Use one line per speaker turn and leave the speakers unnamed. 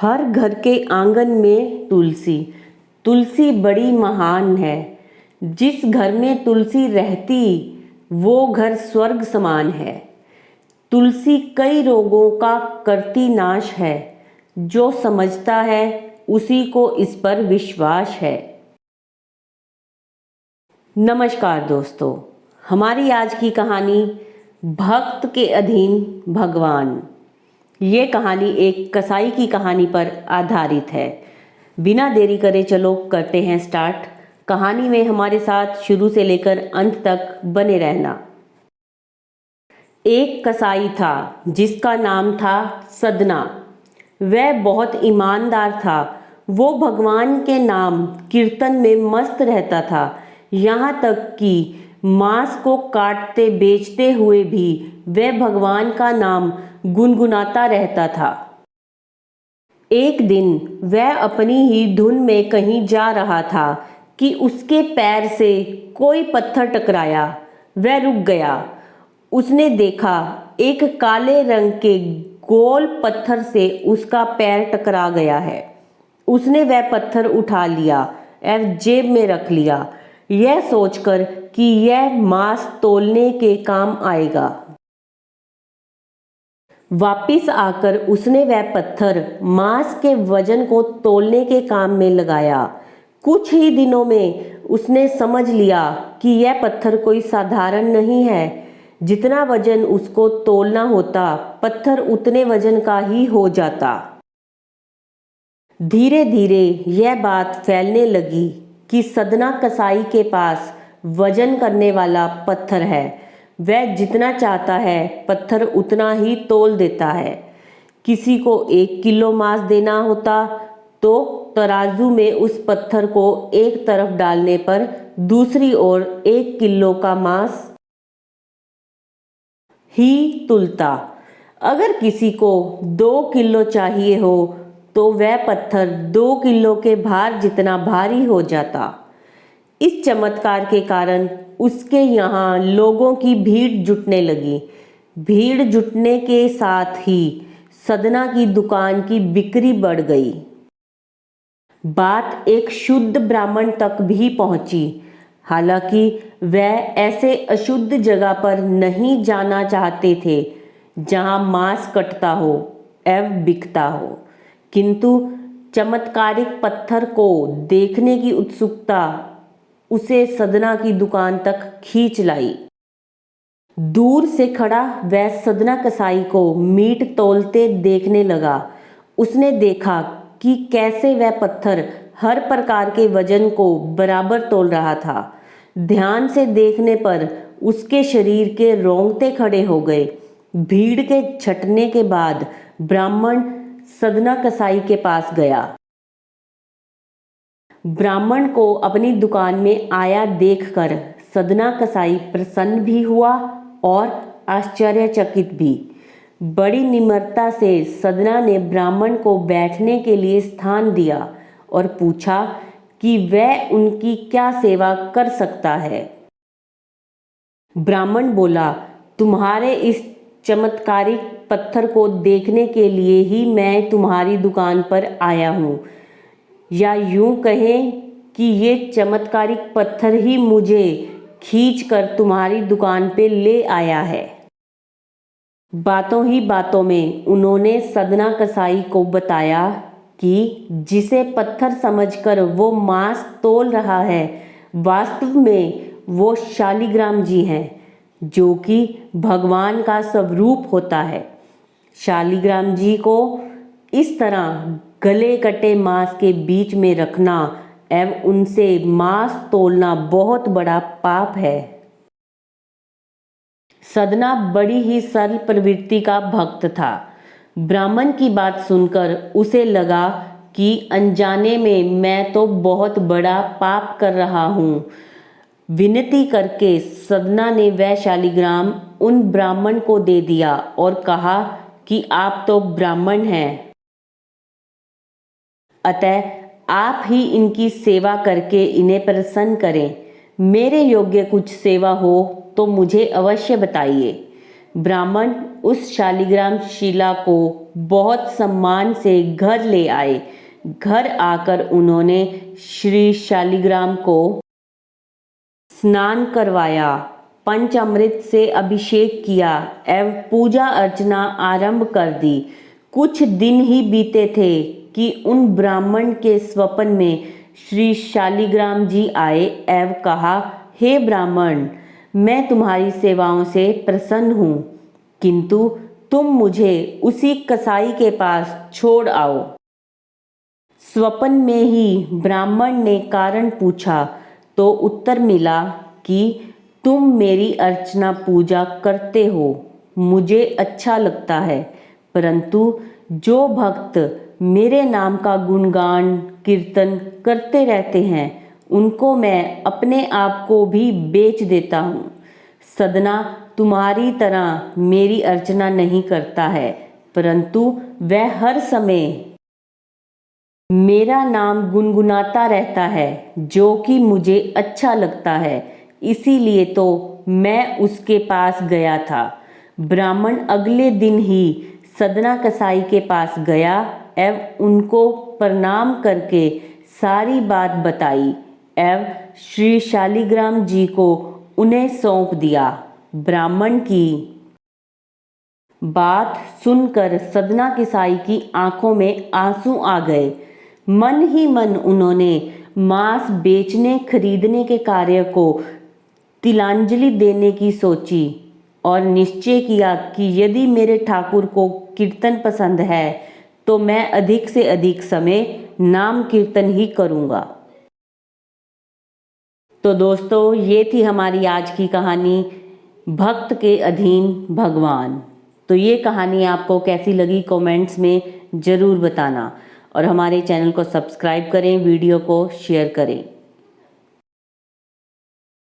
हर घर के आंगन में तुलसी। तुलसी बड़ी महान है। जिस घर में तुलसी रहती वो घर स्वर्ग समान है। तुलसी कई रोगों का करती नाश है। जो समझता है उसी को इस पर विश्वास है। नमस्कार दोस्तों, हमारी आज की कहानी भक्त के अधीन भगवान। ये कहानी एक कसाई की कहानी पर आधारित है। बिना देरी करे चलो करते हैं स्टार्ट। कहानी में हमारे साथ शुरू से लेकर अंत तक बने रहना। एक कसाई था जिसका नाम था सदना। वह बहुत ईमानदार था। वो भगवान के नाम कीर्तन में मस्त रहता था। यहाँ तक कि मांस को काटते बेचते हुए भी वह भगवान का नाम गुनगुनाता रहता था। एक दिन वह अपनी ही धुन में कहीं जा रहा था कि उसके पैर से कोई पत्थर टकराया। वह रुक गया। उसने देखा एक काले रंग के गोल पत्थर से उसका पैर टकरा गया है। उसने वह पत्थर उठा लिया और जेब में रख लिया, यह सोचकर कि यह मांस तौलने के काम आएगा। वापिस आकर उसने वह पत्थर मांस के वजन को तौलने के काम में लगाया। कुछ ही दिनों में उसने समझ लिया कि यह पत्थर कोई साधारण नहीं है। जितना वजन उसको तौलना होता पत्थर उतने वजन का ही हो जाता। धीरे धीरे यह बात फैलने लगी कि सदना कसाई के पास वजन करने वाला पत्थर है। वह जितना चाहता है पत्थर उतना ही तौल देता है। किसी को 1 किलो मांस देना होता तो तराजू में उस पत्थर को एक तरफ डालने पर दूसरी ओर 1 किलो का मांस ही तुलता। अगर किसी को 2 किलो चाहिए हो तो वह पत्थर 2 किलो के भार जितना भारी हो जाता। इस चमत्कार के कारण उसके यहाँ लोगों की भीड़ जुटने लगी। भीड़ जुटने के साथ ही सदना की दुकान की बिक्री बढ़ गई। बात एक शुद्ध ब्राह्मण तक भी पहुंची। हालांकि वह ऐसे अशुद्ध जगह पर नहीं जाना चाहते थे जहां मांस कटता हो एवं बिकता हो, किंतु चमत्कारिक पत्थर को देखने की उत्सुकता उसे सदना की दुकान तक खींच लाई। दूर से खड़ा वह सदना कसाई को मीट तौलते देखने लगा। उसने देखा कि कैसे वह पत्थर हर प्रकार के वजन को बराबर तौल रहा था। ध्यान से देखने पर उसके शरीर के रोंगटे खड़े हो गए। भीड़ के छटने के बाद ब्राह्मण सदना कसाई के पास गया। ब्राह्मण को अपनी दुकान में आया देखकर सदना कसाई प्रसन्न भी हुआ और आश्चर्यचकित भी। बड़ी निम्रता से सदना ने ब्राह्मण को बैठने के लिए स्थान दिया और पूछा कि वह उनकी क्या सेवा कर सकता है। ब्राह्मण बोला, तुम्हारे इस चमत्कारिक पत्थर को देखने के लिए ही मैं तुम्हारी दुकान पर आया हूँ, या यूं कहें कि ये चमत्कारिक पत्थर ही मुझे खींचकर तुम्हारी दुकान पे ले आया है। बातों ही बातों में उन्होंने सदना कसाई को बताया कि जिसे पत्थर समझकर वो मांस तौल रहा है वास्तव में वो शालिग्राम जी हैं, जो कि भगवान का स्वरूप होता है। शालिग्राम जी को इस तरह गले कटे मांस के बीच में रखना एवं उनसे मांस तौलना बहुत बड़ा पाप है। सदना बड़ी ही सरल प्रवृत्ति का भक्त था। ब्राह्मण की बात सुनकर उसे लगा कि अनजाने में मैं तो बहुत बड़ा पाप कर रहा हूँ। विनती करके सदना ने वह शालिग्राम उन ब्राह्मण को दे दिया और कहा कि आप तो ब्राह्मण हैं, अतः आप ही इनकी सेवा करके इन्हें प्रसन्न करें। मेरे योग्य कुछ सेवा हो तो मुझे अवश्य बताइए। ब्राह्मण उस शालिग्राम शिला को बहुत सम्मान से घर ले आए। घर आकर उन्होंने श्री शालिग्राम को स्नान करवाया, पंचामृत से अभिषेक किया एवं पूजा अर्चना आरंभ कर दी। कुछ दिन ही बीते थे कि उन ब्राह्मण के स्वप्न में श्री शालिग्राम जी आए एवं कहा, हे ब्राह्मण, मैं तुम्हारी सेवाओं से प्रसन्न हूँ, किंतु तुम मुझे उसी कसाई के पास छोड़ आओ। स्वप्न में ही ब्राह्मण ने कारण पूछा तो उत्तर मिला कि तुम मेरी अर्चना पूजा करते हो, मुझे अच्छा लगता है, परंतु जो भक्त मेरे नाम का गुणगान कीर्तन करते रहते हैं उनको मैं अपने आप को भी बेच देता हूँ। सदना तुम्हारी तरह मेरी अर्चना नहीं करता है, परंतु वह हर समय मेरा नाम गुनगुनाता रहता है, जो कि मुझे अच्छा लगता है, इसीलिए तो मैं उसके पास गया था। ब्राह्मण अगले दिन ही सदना कसाई के पास गया एवं उनको प्रणाम करके सारी बात बताई एवं श्री शालिग्राम जी को उन्हें सौंप दिया। ब्राह्मण की बात सुनकर सदना कसाई की आंखों में आंसू आ गए। मन ही मन उन्होंने मांस बेचने खरीदने के कार्य को तिलांजलि देने की सोची और निश्चय किया कि यदि मेरे ठाकुर को कीर्तन पसंद है तो मैं अधिक से अधिक समय नाम कीर्तन ही करूँगा। तो दोस्तों, ये थी हमारी आज की कहानी, भक्त के अधीन भगवान। तो ये कहानी आपको कैसी लगी कमेंट्स में ज़रूर बताना और हमारे चैनल को सब्सक्राइब करें, वीडियो को शेयर करें।